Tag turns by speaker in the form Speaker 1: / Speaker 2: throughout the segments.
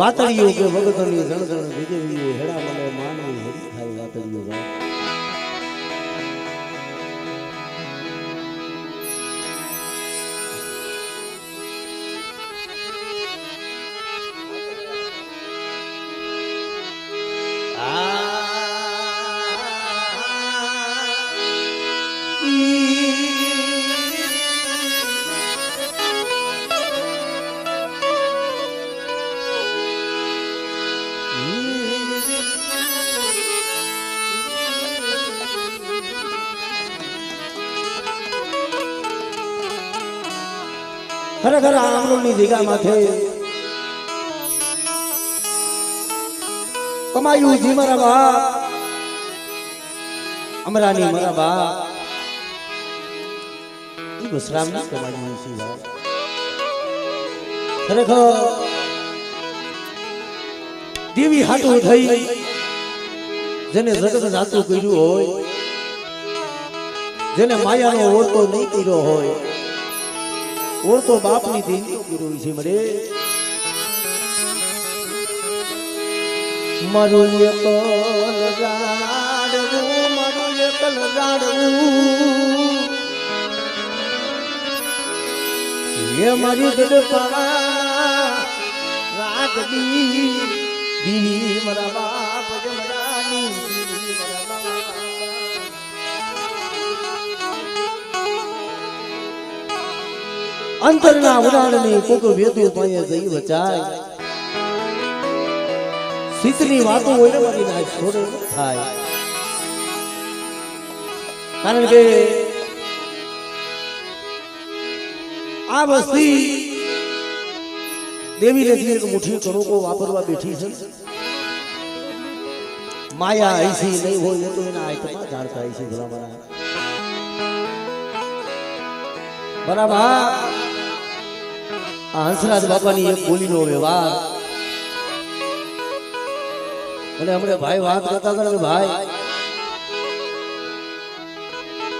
Speaker 1: વાતળીઓ કે વગતળીઓ જણજણ વિજેવીઓ હેડા મને માનવી હરી થાય વાતળીઓ ગાય ખરેખર આમરોની જગ્યા માથે કમાયું જી મારા બા અમરાની મારા બા એ વિશ્રામની કમાયું છે ભાઈ ખરેખર દેવી હાટું થઈ જેને જગત જાતું કર્યું હોય જેને માયાનો ઓળતો નહીં કર્યો હોય ઓળતો બાપની દેવી કર્યો છે મરે મારું એકલ રાડવું મારું એકલ રાડવું એ મારી ગડપા રાગડી દીવી મારા બાપ જમરાની દીવી મારા બાપ અંતરના ઉડાડની કોક વેદુ પાયે જઈ વચાય શીતની વાતો હોય ને મારી ના છોડે થાય કારણ કે આ વસ્તી દેવીને જે એક મુઠ્ઠી કણુકો વાપરવા બેઠી છે માયા ऐसी નહીં હોય એ તો એના આત્મા જાણતા છે ભલા બરાબર આ હંસરાજ બાપાની એક બોલીનો વ્યવહાર અને હમણે ભાઈ વાત કરતા હતા કે ભાઈ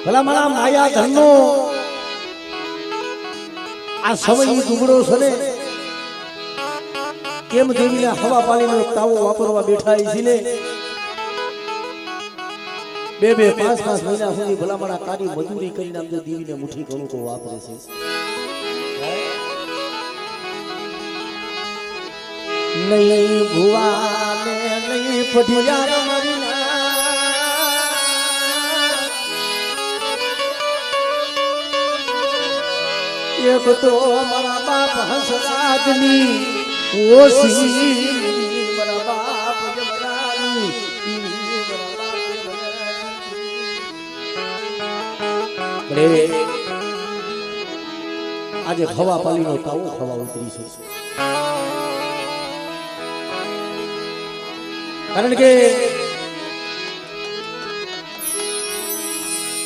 Speaker 1: ભલા મારા માયા ધનનો આ સમય દુબળો છે ને કેમ દેવીને હવા પાણીનો તાવો વાપરવા બેઠા છે ને 2-2, 5-5 મહિના સુધી ભલા મારા કારી મજૂરી કરીને આમ દેવીને મુઠ્ઠી કણુકો વાપરે છે નહીં ભુવાને નહીં પઢિયા મારીના એક તો મારા બાપ હંસરાજની ઓસી મારા બાપ જમરાની આજે ખવા પાલીનો તાવો ખવા ઉતરી છે કારણ કે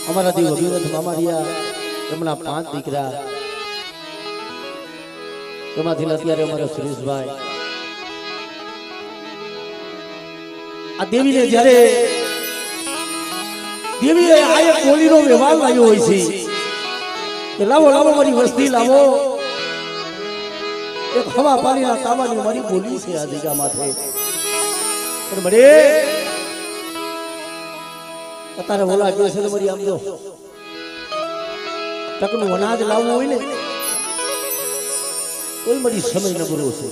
Speaker 1: અમારા દેવ અભિવત મામારિયા એમના 5 દીકરા એમાંથી અત્યારે અમારા સુરેશભાઈ આ દેવીને જ્યારે દેવીએ આ એક બોલીનો વ્યવહાર લાવ્યો હોય છે કે લાવો લાવો મારી વસ્તી લાવો એક હવા પાણીના તાવાની મારી બોલી છે આ જગ્યા માથે પણ મળે અત્યારે ઓલા કહે છે મારી આમ જો ટકનું અનાજ લાવવું હોય ને કોઈ મારી સમય નબળો છે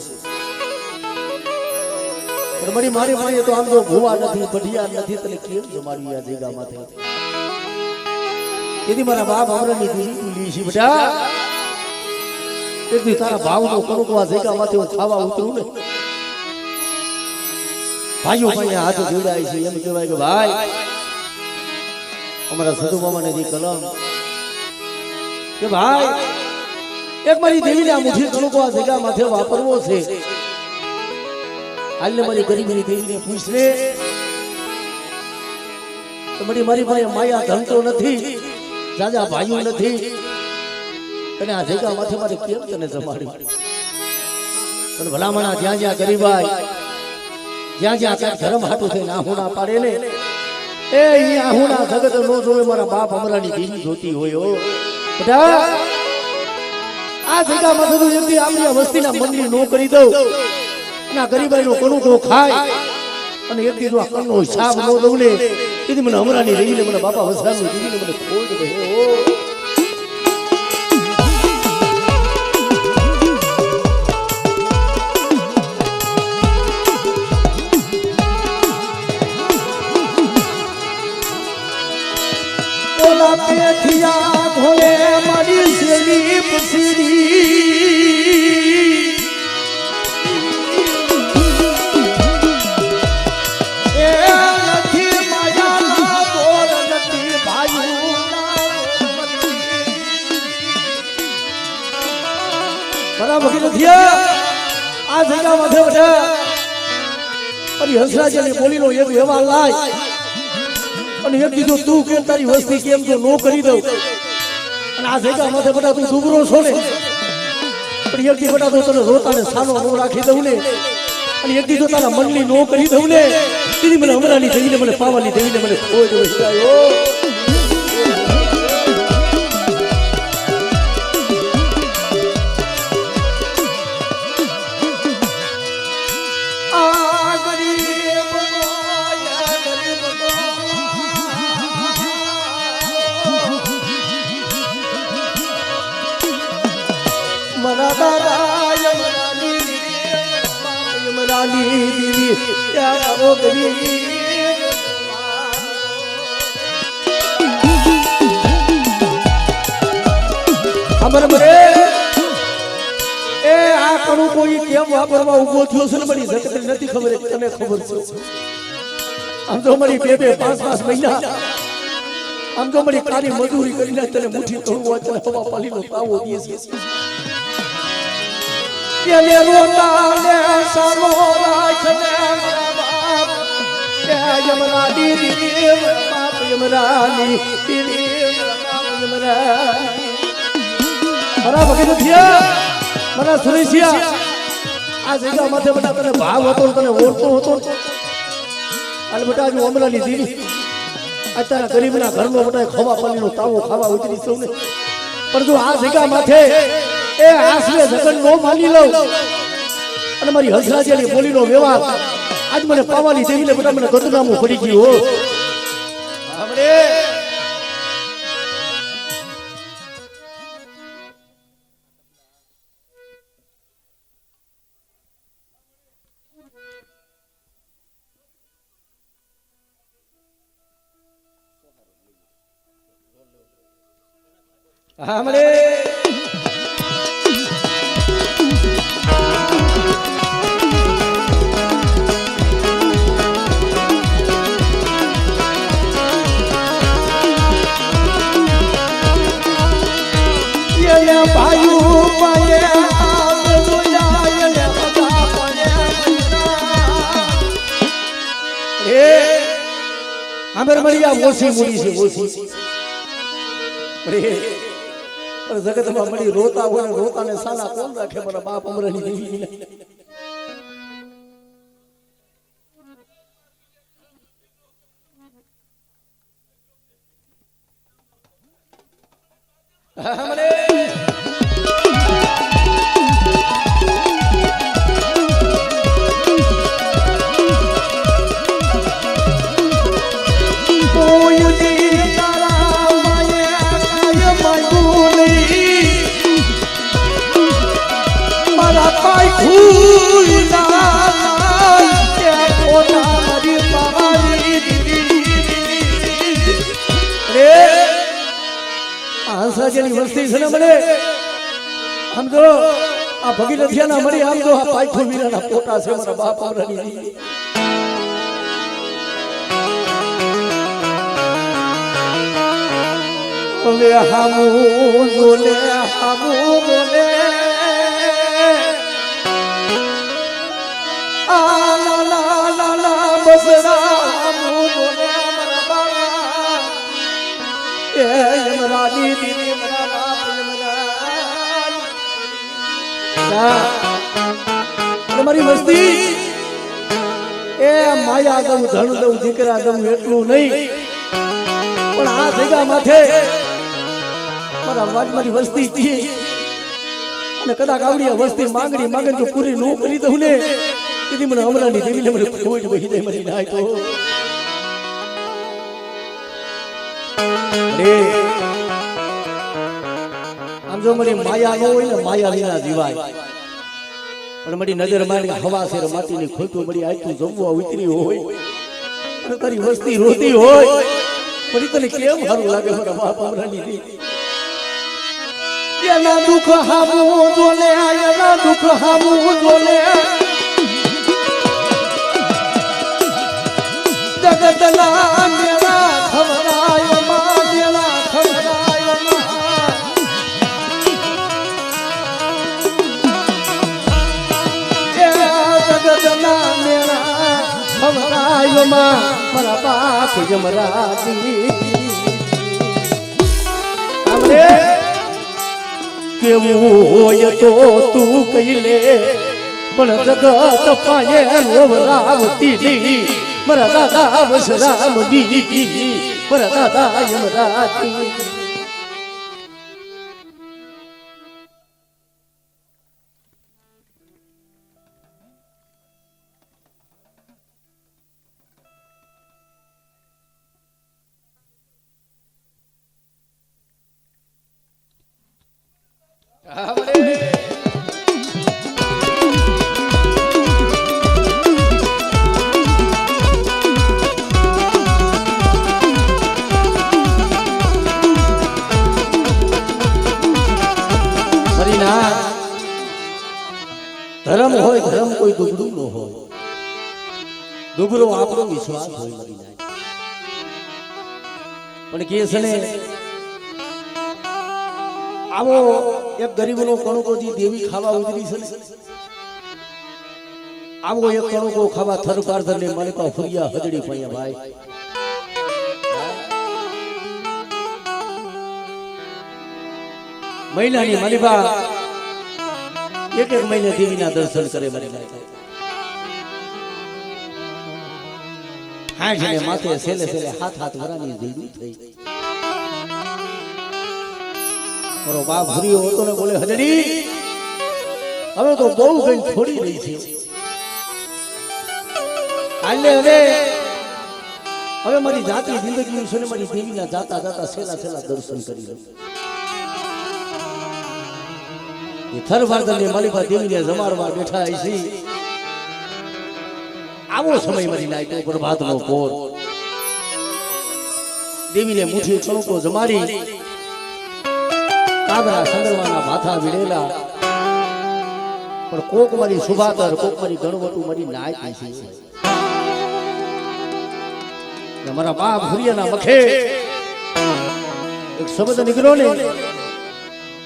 Speaker 1: પણ મારી મારી મારી તો આમ જો ભૂવા નથી પઢિયા નથી તને કેમ જમાડી આ જગ્યા માથે તેથી મારા બાપ અમરની દીવી લી છે બેટા તેથી તારા ભાવનો કણુકો આ જગ્યા માથે હું ખાવા ઉતરું ને ભાઈઓ ભાઈ હાથ જોડાય છે એમ કહેવાય કે ભાઈ અમારા સદુ મામાને દી કલમ કે ભાઈ એક મારી દેવીને આ મુઠ્ઠી કણુકો આ જગ્યા માથે વાપરવો છે હાલને મારી ગરીબની દેવીને પૂછ લે તો મારી પાસે માયા ધન તો નથી જાજા ભાઈઓ નથી અને આ જગ્યા માથે મારે કેમ તને જમાડ્યું પણ ભલામણા જ્યાં જ્યાં ગરીબાઈ જ્યાં જ્યાં કઈ ધર્મ હાટું થઈને આહુણા પાડે ને એ આહુણા જગત નો જોવે મારા બાપ અમરાની દેવી જોતી હોય હો બેટા આ જગ્યામાં થતું જેમથી આપણી વસ્તીના મનની નો કરી દઉં ના ગરીબાઈનો કણુકો ખાય અને એક દીધું આ કણનો હિસાબ ન દઉં ને તેથી મને હમણાંની રહીને મને બાપા વસરામની દીદીને મને ખોટ ગઈ ઓ ઓલા પેઠિયા ઘોડે મારી શેરી પસીરી એ નથી માયાના બોર નથી ભાઈઓ બરાબર નથી આ જગ્યા માથે બધા અરે હંસરાજની બોલીનો એક વ્યવહાર લાય અને એક કીધું તું કેમ તારી વસ્તી કેમ તો નો કરી દઉં અને આ જગ્યા માથે બધા તું દુબરો છો ને પણ એક દી બધા તો તને રોતાને સાનો નો રાખી દઉં ને અને એક દી તો તારા મનની નો કરી દઉં ને દીદી મને હમણાંની દેવીને મને પાવાની દેવીને મને ખોજ વસાયો ખબર પડે એ આ કણું કોઈ કેમ વાપરવા ઉભો થયો છે ને મારી જગત નથી ખબર તને ખબર છે આમ તો મારી 2-2 5-5 મહિના આમ તો મારી કારી મજૂરી કરીને તને મુઠ્ઠી તોડું વાંચે હવા પાલીનો તાવો દે છે એને રોતા લે સારો રાખને મારા બાપ કે યમરા દીદી બાપ યમરાની દીદી બાપ યમરાની મારા ભગત થયા મારા સુરેશિયા આ જગ્યા માથે બધા તને ભાવ હતો તને ઓળખતો હતો અને બેટા જો અમરાની દીદી અત્યારે ગરીબના ઘરનો બધા ખવા પાણીનો તાવો ખાવા ઉતરી સૌને પણ જો આ જગ્યા માથે એ આસરે જગન નો માની લઉં અને મારી હંસરાજની બોલીનો વ્યવહાર આજ મને પાવાની દેવીને બધા મને ગતનામું પડી ગયું હો આપણે हमरे ये भाई पाए आग बुलाए ले बता पाए ए हमर मरिया मोसी मुड़ी से मोसी अरे जगत में मड़ी रोता हुआ रोता ने साला कौन रखे मेरा बाप अमरानी देवी हमरे હંસરાજની વસ્તી છે ને મને આમ જો આ ભગીરથિયાના મળી આમ જો આ પાયખો વીરાના પોટા છે મારા બાપ અમરાની હવે હામુ બોલે આ લા લા લા બસરા હામુ બોલે મારા બાબા એ યમરાની દીદી મારા બાપ યમરાની તમારી મસ્તી એ માયા દઉં ધણ દઉં દીકરા દઉં એટલું નહીં પણ આ જગ્યા માથે મારી વસ્તી હતી અને કદાચ આવડી વસ્તી માંગણી માંગે તો પૂરી નો કરી દઉં ને કીધી મને હમણાંની દેવીને મને ખોટ વહી દે મારી નાય તો અરે આમ જો મારી માયા ન હોય ને માયા વિના જીવાય પણ મારી નજર મારી હવા શેર માટીની ખોટું મારી આટલું જમવા ઉતરી હોય અને તારી વસ્તી રોતી હોય પણ તને કેમ સારું લાગે મારા બાપ હમણાંની દેવી એના દુઃખ હામું જોલે એના દુઃખ હામું જોલે જગતના મેરા ખવરાય માં મેરા ખવરાય જગતના મેરા ખવરાય માં મારા બાપ જમરાજી આપણે કેવું હોય તો તું કહી લે પણ જગત પાયે રોવરાવતી દી મારા દાદા વસરામ બીજી મારા દાદા યમરાજી ધર્મ હોય ધર્મ કોઈ દુબળું ન હોય દુબળો આપણો વિશ્વાસ હોય મરી જાય પણ કે છે ને આવો એક ગરીબનો કણકો જે દેવી ખાવા ઉતરી છે આવો એક કણકો ખાવા થરપારધર ને માલિકા ફુરિયા હજડી પૈયા ભાઈ મહિનાની માલિકા એક એક મહિને દેવીના દર્શન કરે મારી હા છે માથે સેલે સેલે હાથ હાથ વરાની દીદી થઈ મારો બાપ ભૂરીઓ હતો ને બોલે હજડી હવે તો બહુ ગઈ થોડી રહી છે આલે હવે મારી જાતી જિંદગી છે ને મારી દેવીના જાતા જાતા સેલા સેલા દર્શન કરી લો થરવાર્ધન માલિકા દેવીને જમાડવા બેઠા છે આવો સમય મારી નાયકો પ્રભાતનો પોર દેવીને મુઠી કણકો જમાડી કાબરા સંદરવાના માથા વિડેલા પણ કોક મારી સુભાતર કોક મારી ગણવટું મારી નાય છે મારા બાપ ભુરિયાના મખે એક શબ્દ નીકળ્યો ને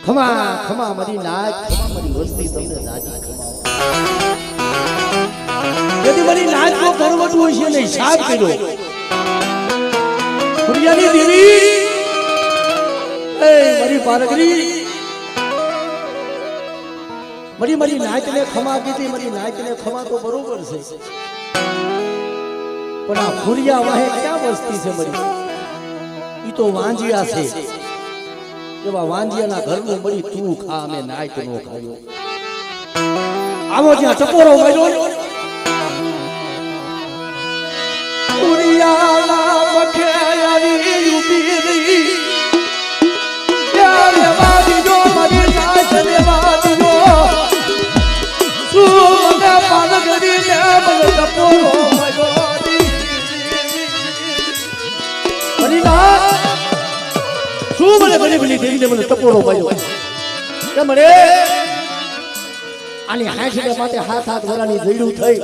Speaker 1: ખમા ખમા મારી નાચ ખમા મારી વસ્તી તમને રાજી ખમા यदि મારી નાચ કો કરવટું હોય છે ને હિસાબ કર્યો ભુરિયાની દેવી એ મારી પારગરી મારી નાચને ખમા કીધી મારી નાચને ખમા તો બરોબર છે પણ આ ભુરિયા વાહે ક્યાં વસ્તી છે મારી ઈ તો વાંજિયા છે એવા વાંજિયાના ઘરનું મળી તું ખા અમે નાચ નો ખાયો આવો જ્યાં ટકોરો મળ્યો ભુરિયાના મખે આવી ઊભી રહી ત્યારે વાદી જો મારી નાચ દેવાદો સુને પાન કરીને મને ટકોરો મળ્યો શું મને બની બની દેવીને મને ટકોરો મળ્યો કેમ રે આની હાંસને માટે હાથ હાથ વરાની જઈડું થઈ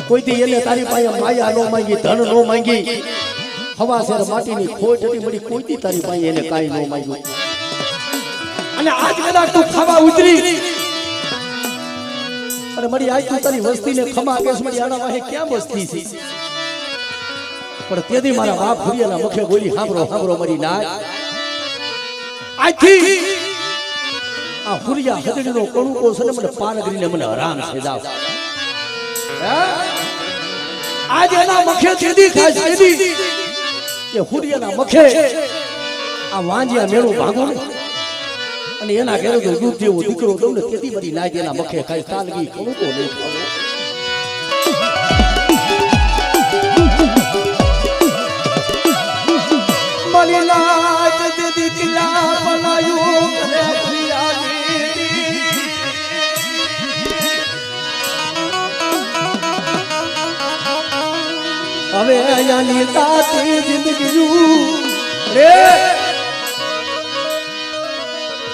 Speaker 1: કોઈ દી એને તારી પાસે માયા નો માંગી ધન નો માંગી હવા શેર માટીની ખોટ હતી મળી કોઈ દી તારી પાસે એને કાઈ નો માંગ્યું અને આજ કદાચ તું ખાવા ઉતરી અને મળી આજ તું તારી વસ્તીને ખમા કેસ મળી આના વાહે ક્યાં વસ્તી છે પણ તેથી મારા બાપ ભુરિયાના મુખે બોલી સાંભળો સાંભળો મારી નાચ આજથી આ ભુરિયા હદડીનો કણુકો છે ને મને પાનગરીને મને હરામ છે જાવ આજ એના મુખે તેદી ખાસ તેદી કે ભુરિયાના મુખે આ વાંજિયા મેળું ભાગો ને અને એના ઘરે તો દૂધ જેવો દીકરો તમને તેદી બધી નાચ એના મુખે ખાઈ તાલગી કણુકો નહીં ખાવો હવે અહીંયાની તાતી જિંદગી રે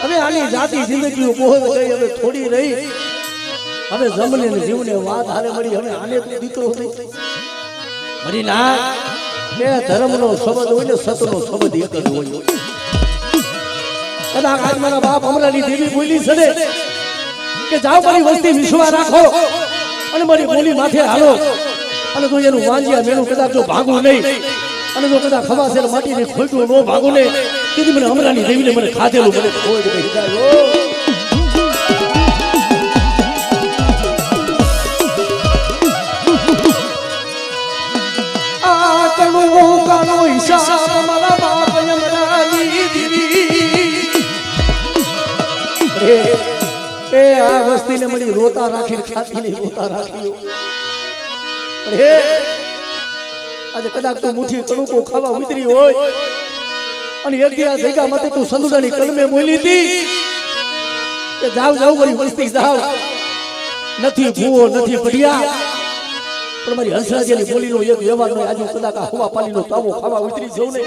Speaker 1: હવે આની જાતી જિંદગી બહુ ગઈ હવે થોડી રહી હવે જમને ને જીવને વાત હારે મળી હવે આને દીકરો થઈ મરી ના એ ધર્મનો શબ્દ હોય ને સતનો શબ્દ એક જ હોય કદાચ આજ મારા બાપ અમરાની દેવી બોલી છે કે જાઓ મારી વસ્તી વિશ્વાસ રાખો અને મારી બોલી માથે હાલો અને તો એનું વાંજિયા મેનું કદાચ જો ભાગું નહીં અને જો કદાચ ખવાશે માટીની ખોટું નો ભાગું નહીં તેથી મને અમરાની દેવીને મને ખાધેલું મને ખોટ કહી જાય એ આ વસ્તીને મળી રોતા રાખી ખાતી નહીં રોતા રાખી આજે કદાચ તું મુઠ્ઠી કણુકો ખાવા ઉતરી હોય અને એક દિવસ ભેગા માટે તું સંદુડાની કલમે બોલી હતી કે જાવ જાવ મારી વસ્તી જાવ નથી ભૂવો નથી પડ્યા પણ મારી હંસરાજની બોલીનો એક વ્યવહાર નહીં આજુ કદાચ હવા પાણીનો તાવો ખાવા ઉતરી જવું ને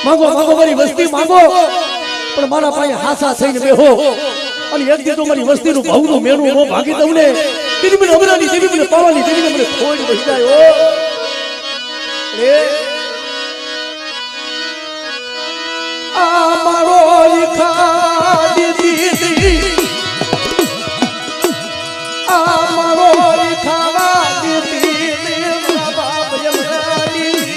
Speaker 1: માંગો માંગો મારી વસ્તી માંગો પણ મારા પાસે હાસા થઈને બેહો અને એક દી તો મારી વસ્તીનું ભાવનું મેણું નો ભાગી દઉં ને તેની મને અમરાની દેવી મને પાવાની દેવીને મને ખોટ બહી જાય આ મારો લીખા દીદી આ મારો લીખા દીદી મારા બાપ યમરાની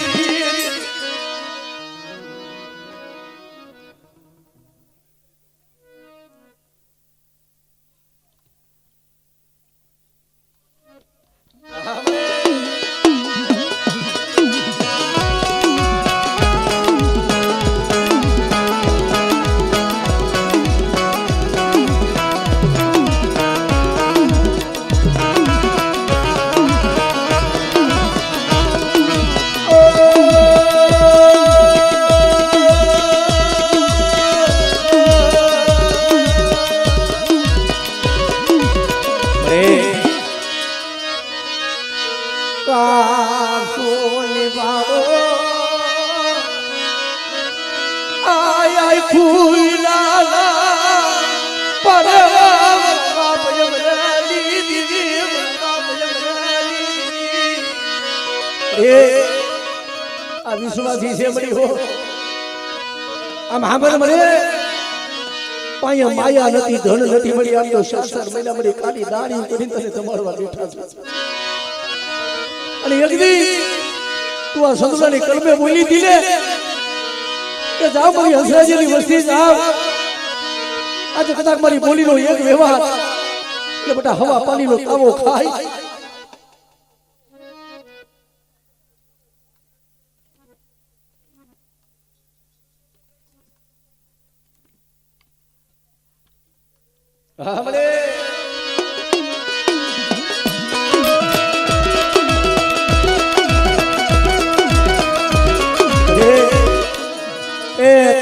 Speaker 1: આ વિશ્વાસી છે મળી હો આમ હાબર મરે પાયા માયા નથી ધન નથી મળી આમ તો શાસ્ત્ર મહિના મળી કાલી દાડી કરીને તને તમારવા બેઠા છે અને એક દી તું આ સંતુલાની કલમે બોલી દી ને કે જાઓ મારી હંસરાજીની વસ્તી જાઓ આજે કદાચ મારી બોલીનો એક વ્યવહાર એટલે બેટા હવા પાણીનો તાવો ખાય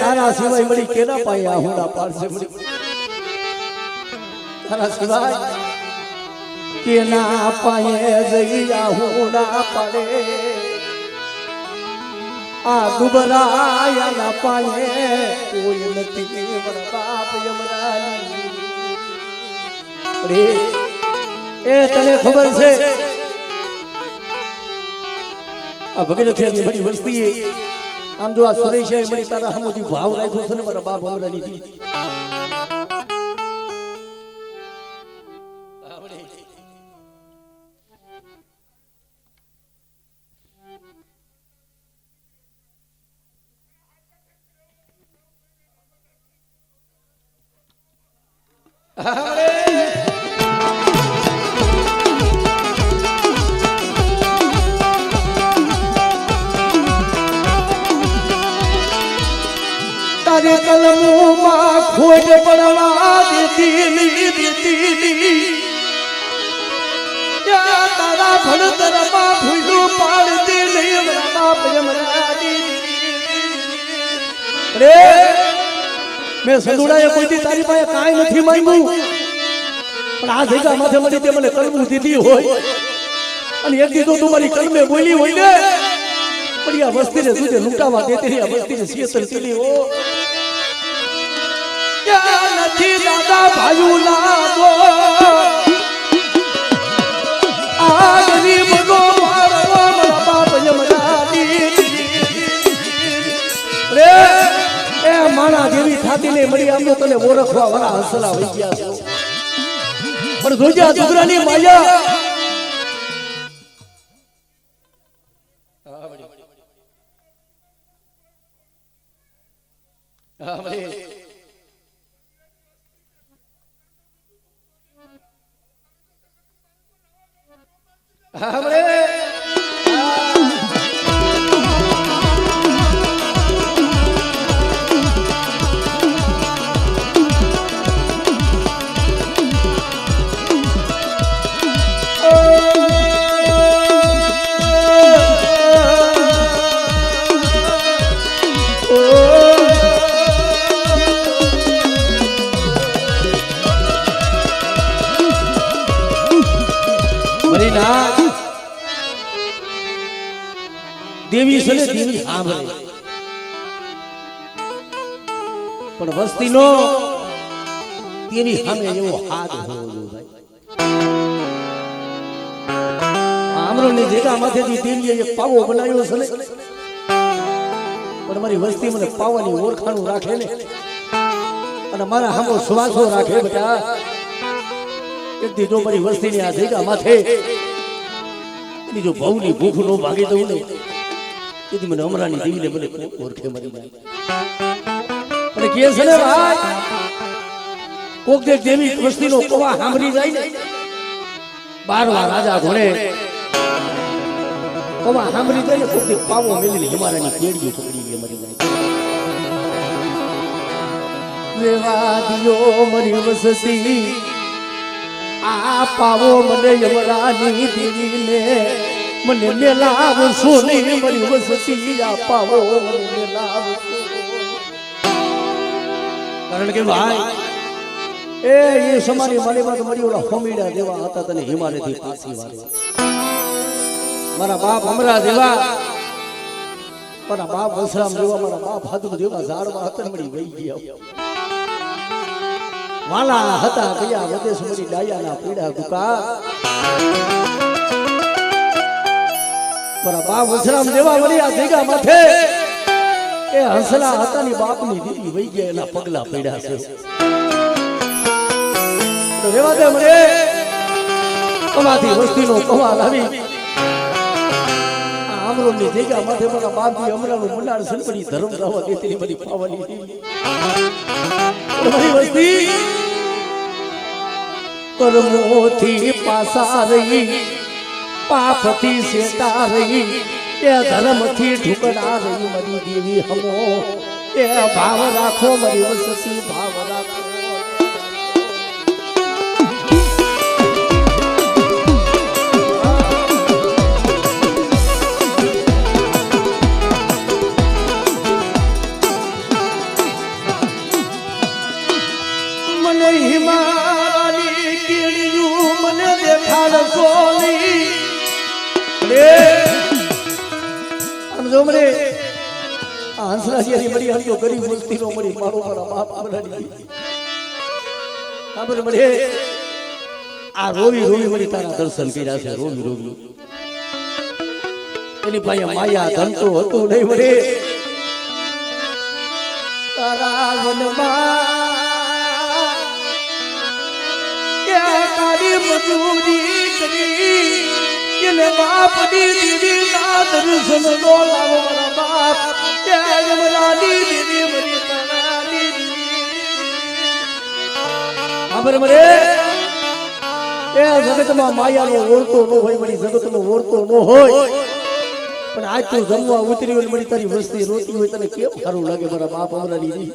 Speaker 1: તારા સિવાય મળી કેના પાયા હોડા પાડશે મળી તારા સિવાય કેના પાયે જઈયા હોડા પાડે આ દુબરાયાના પાયે કોઈ નથી મારા બાપ યમરાની એ તને ખબર છે આ ભગીરથની બડી વસ્તી આમ જો આ સુરેશ મળી તારા હમુજી ભાવ રાખ્યો છે ને મારા બાપ અમરાની દી તારે કલમોમાં ખોટ પડવા દેતી તારા ભણતરમાં ભૂલું પાડતી નહીં બાપ યમરાની રે મેં સંદુડાએ કોઈથી તારી પાસે કાંઈ નથી માંગ્યું પણ આ જગ્યા માથે મળી તે મને કલમું દીધી હોય અને એક દીધું તું મારી કલમે બોલી હોય ને પણ આ વસ્તીને તુજે લૂંટાવા દેતી આ વસ્તીને સિયતન કેલી ઓ ક્યાં નથી દાદા ભાયુ લાગો આ ગરીબનો મારો મારા બાપ યમરાની રે એ માણા જેવી થાતી ને મળી આમ તો તને ઓળખવા વાળા હસલા વઈ ગયા છો પણ જોજા દુગરાની માયા દેવી સને દેવી સાંભળે પણ વસ્તીનો દેવી સામે એવો હાથ હોવો જોઈએ આમરોની જગ્યામાંથી દેવીએ એક પાવો બનાવ્યો છે પણ મારી વસ્તી મને પાવાની ઓળખાણું રાખે ને અને મારા હામો શ્વાસો રાખે બેટા એક દી જો મારી વસ્તીની આ જગ્યા માથે એની જો ભવની ભૂખ નો ભાગી દઉં ને તેથી મને અમરાની દેવીને મને ઓળખે મરી જાય અને કે છે ને ભાઈ કોક દેખ દેવી વસ્તીનો કવા સાંભળી જાય ને 12 રાજા ઘોડે કવા સાંભળી જાય ને કોક દેખ પાવો મેલીને હિમારાની કેડીઓ પકડી ગઈ મરી જાય રેવા દિયો મરી વસતી આ પાવો મને યમરાની દેવીને મને મેલાવ સોની મરી વસતી આ પાવો મને મેલાવ કારણ કે ભાઈ એ સમાની માલીમાં તો મરી ઓલા હોમીડા જેવા હતા તને હિમાલયથી પાછી વાળે મારા બાપ અમરા જેવા મારા બાપ વસરામ જેવા મારા બાપ હાથું જેવા ઝાડવા હતા મળી વહી ગયા વાલા હતા કયા વિદેશ મરી ડાયાના પીડા દુકા મારા બાપ વસરામ જેવા મળી આ જગ્યા માથે એ હંસલા હતા ની બાપની દીદી વહી ગયા એના પગલા પડ્યા છે તો રેવા દે મને કમાથી વસ્તીનો કમા લાવી આમરોની જગ્યા માથે મારા બાપજી અમરાનું મંડાળ સનપડી ધર્મ દાવા દેતી બધી પાવાની તમારી વસ્તી કર્મોથી પાસા રહી પાપથી સેટા રહી એ ધર્મથી ઢુકડા રહી મરી દેવી હમો એ ભાવ રાખો મરી વસતી ભાવ રાખો મને હિમાલયની કેડીયું મને દેખાડ સોલી સમજો મને હંસરાજી મળી હરિયો ગરીબ વસ્તીનો મળી મારો મારા બાપ બનાડી ખબર મળે આ રોવી રોવી મળી તારા દર્શન કર્યા છે રોવી રોવી એની પાસે માયા ધન તો હતું નહીં મળે તારા વનમાં તારી મજૂરી કરી એને બાપની દીદી ના દર્શન નો લાવો મારા બાપ ત્યાં મરાની દીદી મરી તારાની ખબર મરે એ જગતમાં માયાનો ઓળતો ન હોય મળી જગતનો ઓળતો ન હોય પણ આજ તું જમવા ઉતરી હોય મળી તારી વસ્તી રોતી હોય તને કેમ સારું લાગે મારા બાપ અમરાની દીદી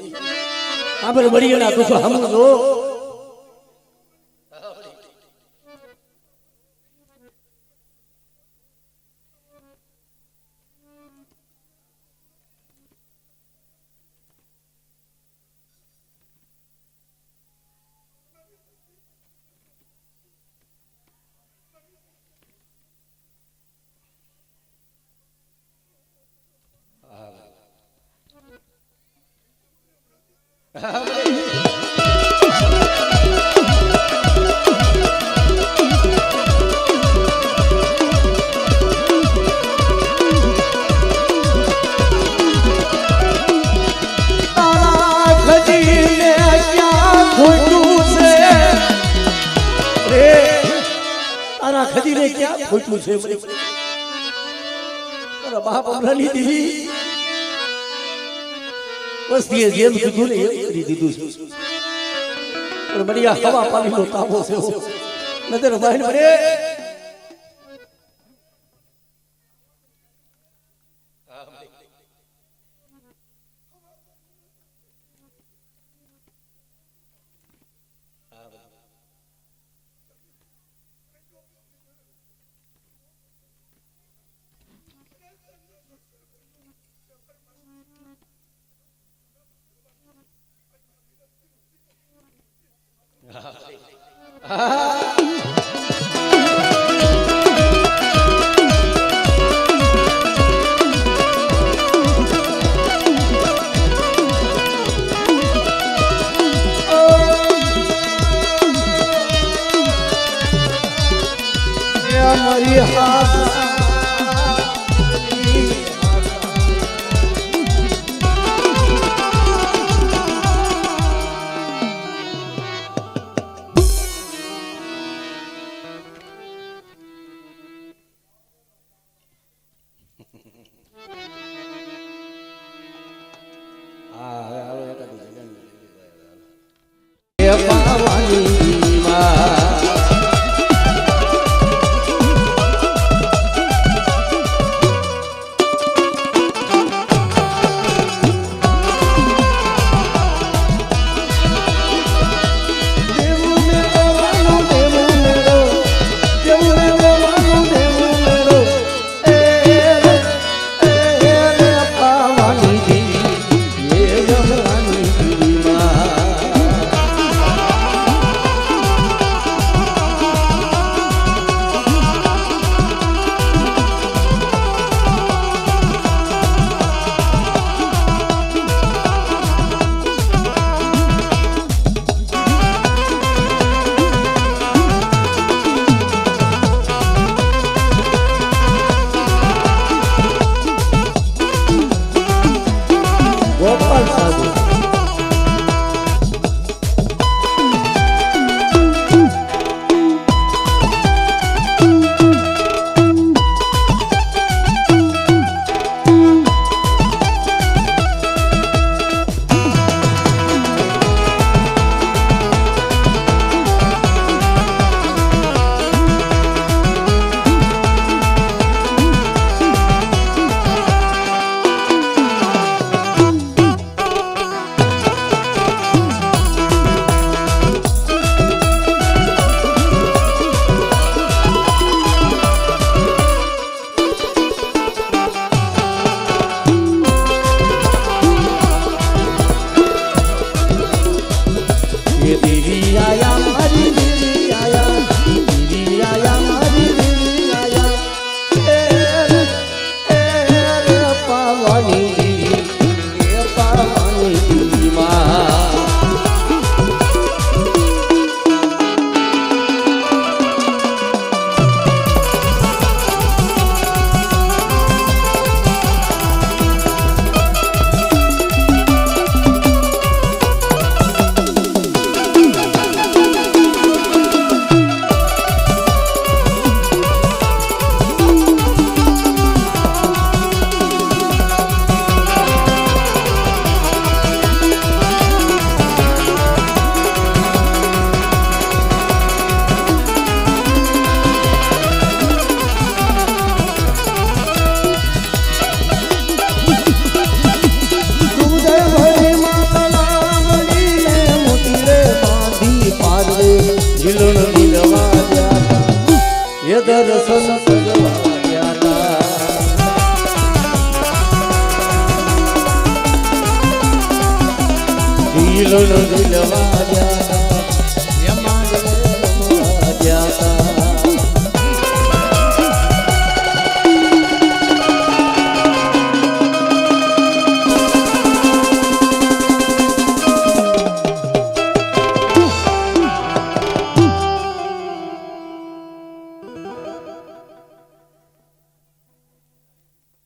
Speaker 1: ખબર મળી એના તું સમજો ખજીને ક્યાં ખોટું છે મારા બાપ અમરાની દીવી વસ્તીએ જેમ કીધું ને એમ કરી દીધું છે પણ મારી આ હવા પાણીનો તાબો છે નજર મારી મને મારી હાથ દર્શન કરવા ગયા દિલનો દિલવા ગયા